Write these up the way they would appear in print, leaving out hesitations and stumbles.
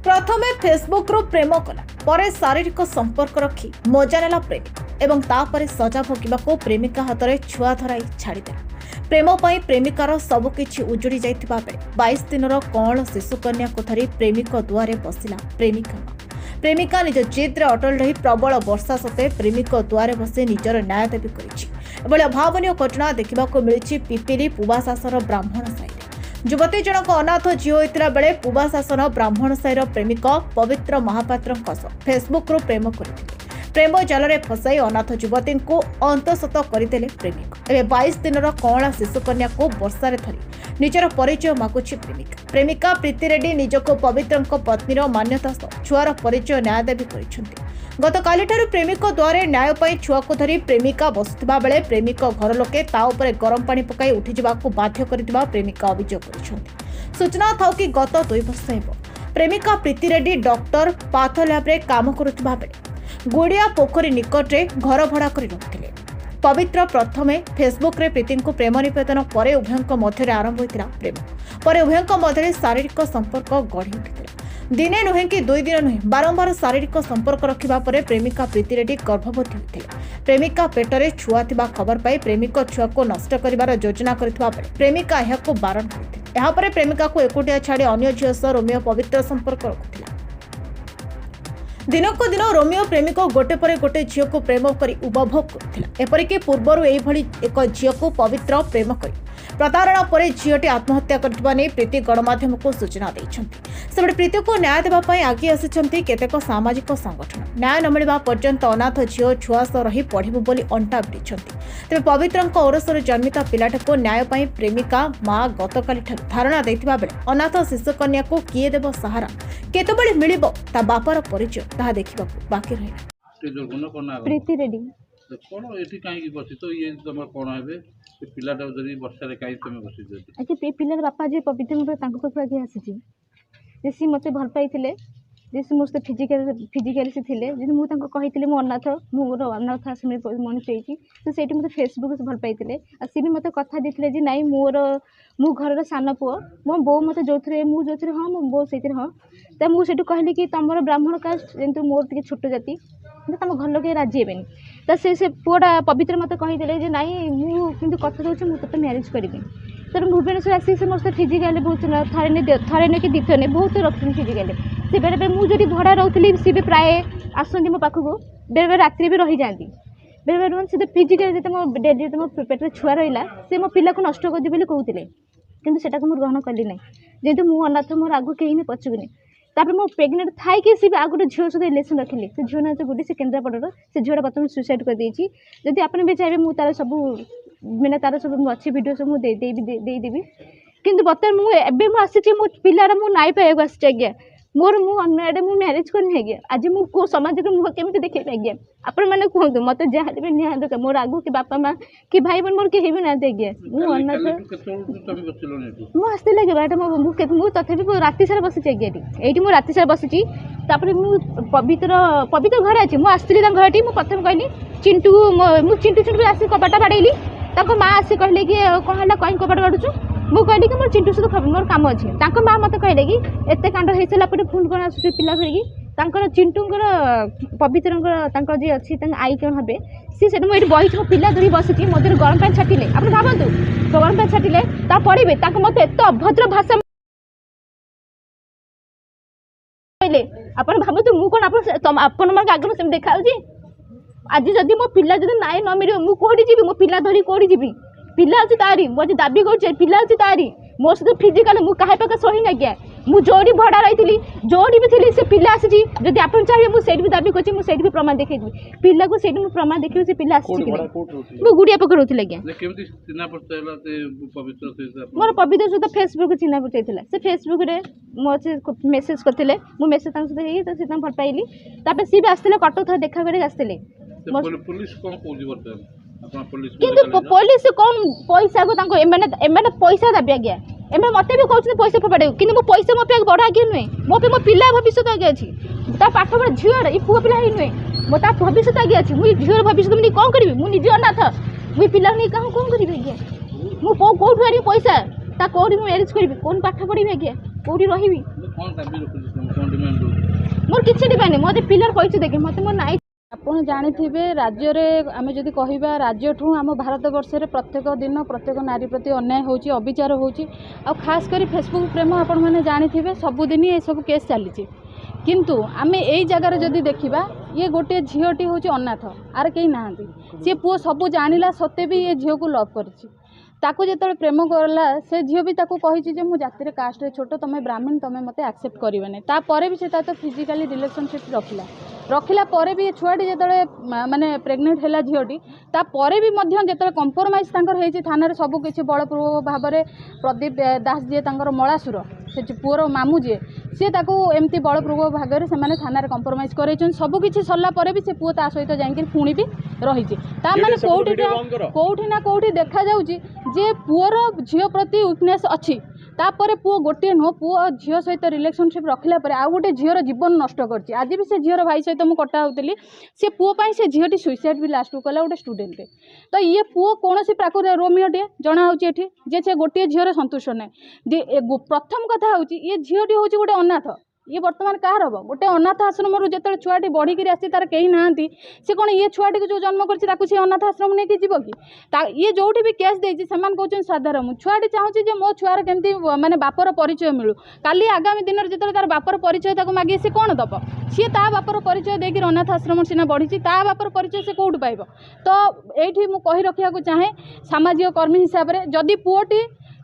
प्रथमे फेसबुक रु प्रेम कला परे शारीरिक संपर्क रखी मजा नेला प्रेमी एवं तापरे सजा भोगिबाको प्रेमिका हाथ में छुआ धराई छाड़देला। प्रेम पई प्रेमिकार सबकिछि उजुड़ी जाइतिबा बेले 22 दिनर कौल शिशु कन्या को धरी प्रेमिक दुआरे बसिला प्रेमिका। प्रेमिका निज जिद्रे अटल रही प्रबल वर्षा सत्वे प्रेमिक दुआरे बसी निजर न्याय दाबी करिछि। एभଳି अभावनीय घटना देखिबाको मिलिछि पिपिली पुबाशासन ब्राह्मण साई। युवती जनक अनाथ झील होता बेले पुबाशासन ब्राह्मण साईर प्रेमिक पवित्र महापात्र फेसबुक रु प्रेम करथिले। प्रेम जाल में फसाई अनाथ युवती को अंतसत करदे प्रेमिक। एवं 22 दिनर कौला शिशु कन्या को वर्षा धरी निजर परिचय मागुछि प्रेमिका। प्रेमिका प्रीति रेड्डी निजको पवित्र पत्नीर मान्यता सह छुआर परिचय न्याय दाबी करिसेंति। गतकाली प्रेमिक द्वारे न्याय पाई छुआ को धरी प्रेमिका बसुथिबा बेले प्रेमिक घर लोके ता उपरे गरम पानी पकाई उठी जाबाकू बाध्य करथिबा प्रेमिका अभियोग करिसेंति। सूचना थाउ कि गत 2 वर्ष हेबो प्रेमिका प्रीति रेड्डी डॉक्टर पाथ लैब रे काम करुथिबा बेले गोड़िया पोखरी निकट में घर भड़ा कर रखुले। पवित्र प्रथमे फेसबुक रे प्रीति को प्रेम निवेदन पर उभयों मध्य आरंभ होता प्रेम पर उभयों मध्य शारीरिक संपर्क गढ़ी उठी। दिने नुहे कि 2 दिन नुहे बारंबार शारीरिक संपर्क रखा पर प्रेमिका प्रीति रेड्डी गर्भवती होती। प्रेमिका पेटरे छुआ थिबा खबर पाई प्रेमिक छुआ को नष्ट करिवार योजना करथिबा बेले प्रेमिका एहाको बारण करथिले। एहा परे प्रेमिका को एकुटिया छाड़ी अन्य झियो सह रोमियो पवित्र संपर्क रखुथिला। दिनक दिन रोमियो प्रेमिक गोटे पर गोटे झील को प्रेम कर उपभोग करथिला। एपरिक पूर्वर एभली एक झील को पवित्र प्रेम कर प्रतारणा पर झीलटी आत्महत्या करथिबा नै प्रीति गणमाध्यम को सूचना दैछंती। सेबडे प्रीति को न्याय देबा पई आगे आसिछंती केतेक सामाजिक संगठन। न्याय न मिलबा पर्यंत अनाथ झील छुआ सह रही पढ़िबो बोली अंटा भिड़िछंती। तेबे पवित्रଙ୍କ ओरसरे जन्मिता पिलाटे को न्याय पई प्रेमिका मां गतकाली धारणा दैथिबा बेले अनाथ शिशु कन्या को किए देबो सहारा केतेबेले मिलिबो ता बापार परिचय ताहा देखिबाकू बाकी रहिला। प्रीति रेड्डी कौन ये कहीं बसी तो ये तुम कौन है पिलाटा जरी वर्षा कहीं तुम बसी अच्छा पिलार बापा जे पवित्र पाखे आगे आसी सी मत भल पाई जे सी मोर फिजिकाली से थे मुझे कही मो अनाथ मोर अनाथ आश्रम मनुष्य होती तो से मतलब फेसबुक से भल पाई सी भी मत कथा देते जे नाई मोर मो घर सान पुओ मो बो मत जो मुझे हाँ मो बो से हाँ तो मुझे कहली कि तुम ब्राह्मण कास्ट जंतु मोर टे छोट जाति तुम घर लोग राजी हेनी तो से पुआटा पवित्र मत कहीदे जे नाई मुझे कथा दूसरी मुझे तो मैरिज करी तर भुवनेश्वर आसी से मोर फिजिकाली बहुत थे ने कि दिथर ने बहुत रखते फिजिकाली से बेले बेले मुझे भड़ा रोली सी भी प्राय आसती मो पाखक बेले बेले रात्रि भी रही जाती बेले बेले से फिजिकाली जो मो डेली मो पेट छुआ रहा से मो पिला को नष्ट कर बोली कहते कि सेटा मुझे ग्रहण कली ना जेहेतु मु अनाथ मोर आगू कहीं पचुनी तापर मो प्रेगनेंट थाई कि सी आगे झील सहित रिलेसन रखिली से झील ना गुडी से केन्द्रापड़ार से झील बर्तमान सुसाइड कर देती जदि आपने भी चाहिए मुझे तार सब मैंने तार सब अच्छी भिडियो सब मुझे देदेवी कि बर्तमान मुझे आसी मो पिलार मु नाई पाइबा आसी आज्ञा मोर मु अन्य मु मैरिज करनी आज्ञा आज मु समाज को मुह केमी देखे आज्ञा आपण मैंने कहतु मत जहाँ भी निहा दरकार मोर आगू कि बापा माँ कि भाई बहन मोर कहीं भी ना आज्ञा मु अनाथ मु आसती लगे बाटा मुझे तथापि राति सारा बसी आज्ञा ये मुझे राति सारा बसी पवित्र पवित्र घर अच्छी मुझे आसती घर टी मुझे प्रथम कहली चिंटू मुझे चिंटू आसी कबाटा बाड़ेली माँ आसी कहले कि कौन है कहीं कबाट बाड़ुचु मुझे कहली कि मोर चिंटू सहित मोर कम अच्छे माँ मत कहले कि एत कांड हो सारा पर फोन कौन आस पिला धरिकी चिंटूर पवित्र जी अच्छी आई कौन हे सी मुझे बही मो पिला धरी बसी मध्य गरम पानी छाटिले आप भावतु गरम पानी छाटिले पड़े मत एत अभद्र भाषा कहले आप भावतु मुझे कौन आपण आगे से देखा आज जदि मो पिला जब नाई न मिले मुझे जी मो पिला धरी कौड़ी जी पिला अच्छी तारी मुझे दाबी कर पिला अच्छी तारी मो सहित फिजिकाल मुझे कहा पाखे सही आज्ञा मुझे जोड़ी भड़ा रही जोड़ी भी थी से पिला आसी जब आप चाहिए मुझे भी दाबी कर भी प्रमाण देखी पिला को से प्रमाण देखी से पिला मुझे गुड़िया पक रोती आज्ञा मोर पवित्र सहित फेसबुक चिन्ह पचाई से फेसबुक मोर मेसेज करते मुझे मेसेज सहित तो भल पाइली सी भी आसते कटक था देखा कर आसते किंतु पुलिस कौन पैसा को एमने पैसा दाबी आज्ञा एमने मत भी कहते पैसा फोपाड़े कि पैसा मो पे बड़ आगे नुहे मो पे मो पिला भविष्य आगे अच्छी पाठ पढ़ा झील ये पुआ पिला ही नुहे मो भविष्य आगे अच्छी मुझे झील भविष्य मुझे कौन करी मुझे अनाथ मुझे पिला नहीं कहाँ कौन करी आज्ञा मुझे कौटू आनी पैसा कौटी मैरिज करी कौन पाठ पढ़ी आज्ञा कौटी रही କ'ଣ ଦାବି ରଖୁଛି ତୁମେ କ'ଣ ଡିମାଣ୍ଡ ରହୁଛି? ମୋର କିଛି ଡିମାଣ୍ଡ ନାହିଁ, ମୋତେ ପିଲାର ପଇସା ଦେଖେ, ମୋତେ ମୋର ନାଇଁ। ଆପଣ ଜାଣିଥିବେ ରାଜ୍ୟରେ ଆମେ ଯଦି କହିବା ରାଜ୍ୟଠୁ ଆମ ଭାରତବର୍ଷରେ ପ୍ରତ୍ୟେକ ଦିନ ପ୍ରତ୍ୟେକ ନାରୀ ପ୍ରତି ଅନ୍ୟାୟ ହେଉଛି, ଅବିଚାର ହେଉଛି। ଆଉ ଖାସ୍ କରି ଫେସବୁକ୍ ପ୍ରେମ ଆପଣମାନେ ଜାଣିଥିବେ ସବୁଦିନ ଏସବୁ କେସ୍ ଚାଲିଛି। କିନ୍ତୁ ଆମେ ଏଇ ଜାଗାରେ ଯଦି ଦେଖିବା ଇଏ ଗୋଟିଏ ଝିଅଟି ହେଉଛି ଅନାଥ, ଆର କେହି ନାହାନ୍ତି। ସିଏ ପୁଅ ସବୁ ଜାଣିଲା ସତ୍ତ୍ୱେ ବି ଏ ଝିଅକୁ ଲଭ୍ କରିଛି। ତାକୁ ଯେତେବେଳେ ପ୍ରେମ କଲା ସେ ଝିଅ ବି ତାକୁ କହିଛି ଯେ ମୁଁ ଜାତିରେ କାଷ୍ଟରେ ଛୋଟ, ତୁମେ ବ୍ରାହ୍ମଣ, ତୁମେ ମୋତେ ଆକ୍ସେପ୍ଟ କରିବନି। ତାପରେ ବି ସେ ତା ତ ଫିଜିକାଲି ରିଲେସନସିପ୍ ରଖିଲା ପରେ ବି ଏ ଛୁଆଟି ଯେତେବେଳେ ମାନେ ପ୍ରେଗନେଣ୍ଟ ହେଲା ଝିଅଟି, ତାପରେ ବି ମଧ୍ୟ ଯେତେବେଳେ କମ୍ପ୍ରମାଇଜ୍ ତାଙ୍କର ହେଇଛି ଥାନାରେ ସବୁ କିଛି ବଳପୂର୍ବକ ଭାବରେ ପ୍ରଦୀପ ଦାସ ଯିଏ ତାଙ୍କର ମଳାସୁର ସେ ପୁଅର ମାମୁଁ ଯିଏ ସିଏ ତାକୁ ଏମିତି ବଳପୂର୍ବକ ଭାଗରେ ସେମାନେ ଥାନାରେ କମ୍ପ୍ରମାଇଜ୍ କରାଇଛନ୍ତି। ସବୁକିଛି ସରିଲା ପରେ ବି ସେ ପୁଅ ତା ସହିତ ଯାଇକି ପୁଣି ବି ରହିଛି। ତା ମାନେ କୋଉଠି ନା କୋଉଠି ଦେଖାଯାଉଛି ଯେ ପୁଅର ଝିଅ ପ୍ରତି ୱିକନେସ୍ ଅଛି। ତାପରେ ପୁଅ ଗୋଟିଏ ନୁହଁ, ପୁଅ ଝିଅ ସହିତ ରିଲେସନସିପ୍ ରଖିଲା ପରେ ଆଉ ଗୋଟେ ଝିଅର ଜୀବନ ନଷ୍ଟ କରିଛି। ଆଜି ବି ସେ ଝିଅର ଭାଇ ସହିତ ମୁଁ କଥା ହେଉଥିଲି, ସେ ପୁଅ ପାଇଁ ସେ ଝିଅଟି ସୁଇସାଇଡ୍ ବି ଲାଷ୍ଟକୁ କଲା, ଗୋଟେ ଷ୍ଟୁଡେଣ୍ଟଟେ। ତ ଇଏ ପୁଅ କୌଣସି ପ୍ରାକୃତିକ ରୋମିଓଟିଏ ଜଣାହେଉଛି ଏଠି ଯେ ସେ ଗୋଟିଏ ଝିଅର ସନ୍ତୁଷ୍ଟ ନାହିଁ। ପ୍ରଥମ କଥା ହେଉଛି ଇଏ ଝିଅଟି ହେଉଛି ଗୋଟେ ଅନାଥ। ଇଏ ବର୍ତ୍ତମାନ କାହାର ହେବ? ଗୋଟେ ଅନାଥ ଆଶ୍ରମରୁ ଯେତେବେଳେ ଛୁଆଟି ବଢ଼ିକିରି ଆସିଛି ତାର କେହି ନାହାନ୍ତି, ସେ କ'ଣ ଇଏ ଛୁଆଟିକୁ ଯେଉଁ ଜନ୍ମ କରିଛି ତାକୁ ସେ ଅନାଥ ଆଶ୍ରମ ନେଇକି ଯିବ କି? ଇଏ ଯେଉଁଠି ବି କେସ୍ ଦେଇଛି ସେମାନେ କହୁଛନ୍ତି ସାଧାରଣ। ଛୁଆଟି ଚାହୁଁଛି ଯେ ମୋ ଛୁଆର କେମିତି ମାନେ ବାପର ପରିଚୟ ମିଳୁ। କାଲି ଆଗାମୀ ଦିନରେ ଯେତେବେଳେ ତାର ବାପର ପରିଚୟ ତାକୁ ମାଗିବେ ସେ କ'ଣ ଦେବ? ସିଏ ତା ବାପର ପରିଚୟ ଦେଇକି ଅନାଥ ଆଶ୍ରମ ସିନା ବଢ଼ିଛି, ତା ବାପର ପରିଚୟ ସେ କେଉଁଠୁ ପାଇବ? ତ ଏଇଠି ମୁଁ କହି ରଖିବାକୁ ଚାହେଁ ସାମାଜିକ କର୍ମୀ ହିସାବରେ, ଯଦି ପୁଅଟି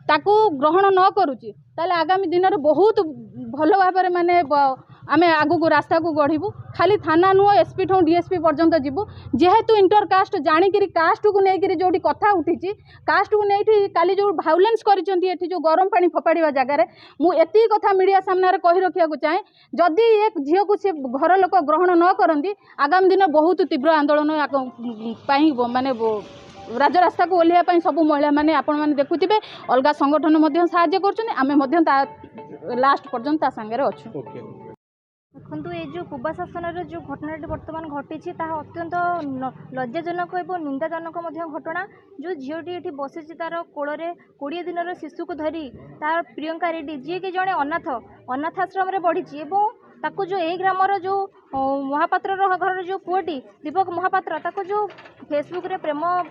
ତାକୁ ଗ୍ରହଣ ନ କରୁଛି ତାହେଲେ ଆଗାମୀ ଦିନରେ ବହୁତ ଭଲ ଭାବରେ ମାନେ ଆମେ ଆଗକୁ ରାସ୍ତାକୁ ଗଢ଼ିବୁ। ଖାଲି ଥାନା ନୁହଁ, ଏସ୍ପି ଠୁ DSP ପର୍ଯ୍ୟନ୍ତ ଯିବୁ। ଯେହେତୁ ଇଣ୍ଟରକାଷ୍ଟ ଜାଣିକିରି କାଷ୍ଟକୁ ନେଇକିରି ଯେଉଁଠି କଥା ଉଠିଛି, କାଷ୍ଟକୁ ନେଇକି କାଲି ଯେଉଁ ଭାଉଲେନ୍ସ କରିଛନ୍ତି ଏଠି ଯେଉଁ ଗରମ ପାଣି ଫୋପାଡ଼ିବା ଜାଗାରେ, ମୁଁ ଏତିକି କଥା ମିଡ଼ିଆ ସାମ୍ନାରେ କହି ରଖିବାକୁ ଚାହେଁ, ଯଦି ଏ ଝିଅକୁ ସେ ଘର ଲୋକ ଗ୍ରହଣ ନ କରନ୍ତି ଆଗାମୀ ଦିନ ବହୁତ ତୀବ୍ର ଆନ୍ଦୋଳନ ପାଇଁ ମାନେ ରାଜରାସ୍ତାକୁ ଓହ୍ଲାଇବା ପାଇଁ ସବୁ ମହିଳାମାନେ ଆପଣମାନେ ଦେଖୁଥିବେ ଅଲଗା ସଂଗଠନ ମଧ୍ୟ ସାହାଯ୍ୟ କରୁଛନ୍ତି। ଆମେ ମଧ୍ୟ ତା ଲାଷ୍ଟ ପର୍ଯ୍ୟନ୍ତ ତା ସାଙ୍ଗରେ ଅଛୁ। ଦେଖନ୍ତୁ ଏ ଯେଉଁ ପୂବା ଶାସନର ଯେଉଁ ଘଟଣାଟି ବର୍ତ୍ତମାନ ଘଟିଛି ତାହା ଅତ୍ୟନ୍ତ ଲଜ୍ଜାଜନକ ଏବଂ ନିନ୍ଦାଜନକ ମଧ୍ୟ ଘଟଣା। ଯେଉଁ ଝିଅଟି ଏଠି ବସିଛି ତାର କୋଳରେ 20 ଦିନର ଶିଶୁକୁ ଧରି ତାର ପ୍ରିୟଙ୍କା ରେଡ୍ଡି ଯିଏକି ଜଣେ ଅନାଥ ଆଶ୍ରମରେ ବଢ଼ିଛି ଏବଂ ତାକୁ ଯେଉଁ ଏହି ଗ୍ରାମର ଯେଉଁ ମହାପାତ୍ରର ଘରର ଯେଉଁ ପୁଅଟି ଦୀପକ ମହାପାତ୍ର ତାକୁ ଯେଉଁ ଫେସବୁକ୍ରେ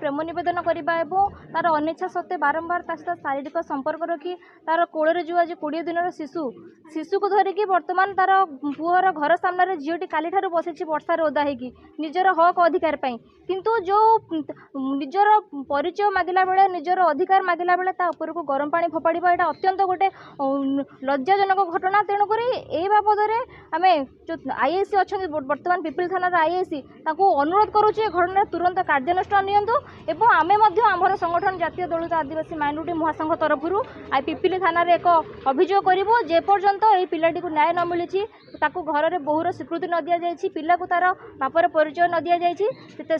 ପ୍ରେମ ନିବେଦନ କରିବା ଏବଂ ତାର ଅନିଚ୍ଛା ସତ୍ତ୍ୱେ ବାରମ୍ବାର ତା ସହିତ ଶାରୀରିକ ସମ୍ପର୍କ ରଖି ତାର କୋଳରେ ଯେଉଁ ଆଜି 20 ଦିନର ଶିଶୁକୁ ଧରିକି ବର୍ତ୍ତମାନ ତାର ପୁଅର ଘର ସାମ୍ନାରେ ଝିଅଟି କାଲିଠାରୁ ବସିଛି ବର୍ଷାରେ ଓଦା ହେଇକି ନିଜର ହକ୍ ଅଧିକାର ପାଇଁ। କିନ୍ତୁ ଯେଉଁ ନିଜର ପରିଚୟ ମାଗିଲା ବେଳେ ନିଜର ଅଧିକାର ମାଗିଲା ବେଳେ ତା ଉପରକୁ ଗରମ ପାଣି ଫୋପାଡ଼ିବା ଏଇଟା ଅତ୍ୟନ୍ତ ଗୋଟେ ଲଜ୍ଜାଜନକ ଘଟଣା। ତେଣୁକରି ଏହି ବାବଦରେ ଆମେ ଯେଉଁ IAC ଅଛନ୍ତି ବର୍ତ୍ତମାନ ପିପିଲି ଥାନାର IAC ତାଙ୍କୁ ଅନୁରୋଧ କରୁଛୁ ଏ ଘଟଣାରେ ତୁରନ୍ତ କାର୍ଯ୍ୟାନୁଷ୍ଠାନ ନିଅନ୍ତୁ ଏବଂ ଆମେ ମଧ୍ୟ ଆମର ସଂଗଠନ ଜାତୀୟ ଦଳିତ ଆଦିବାସୀ ମାଇନରିଟି ମହାସଂଘ ତରଫରୁ ପିପିଲି ଥାନାରେ ଏକ ଅଭିଯୋଗ କରିବୁ। ଯେପର୍ଯ୍ୟନ୍ତ ଏହି ପିଲାଟିକୁ ନ୍ୟାୟ ନ ମିଳିଛି, ତାକୁ ଘରରେ ବୋହୂର ସ୍ୱୀକୃତି ନ ଦିଆଯାଇଛି, ପିଲାକୁ ତାର ବାପର ପରିଚୟ ନ ଦିଆଯାଇଛି,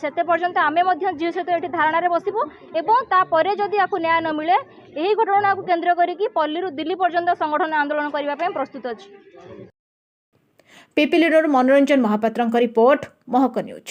ସେତେ ପର୍ଯ୍ୟନ୍ତ ଆମେ ମଧ୍ୟ ଝିଅ ସହିତ ଏଠି ଧାରଣାରେ ବସିବୁ ଏବଂ ତାପରେ ଯଦି ଆକୁ ନ୍ୟାୟ ନ ମିଳେ ଏହି ଘଟଣାକୁ କେନ୍ଦ୍ର କରିକି ପଲ୍ଲୀରୁ ଦିଲ୍ଲୀ ପର୍ଯ୍ୟନ୍ତ ସଂଗଠନ ଆନ୍ଦୋଳନ କରିବା ପାଇଁ ପ୍ରସ୍ତୁତ ଅଛି। ପିପିଲିରୁ ମନୋରଞ୍ଜନ ମହାପାତ୍ରଙ୍କ ରିପୋର୍ଟ, ମହକ ନ୍ୟୁଜ୍।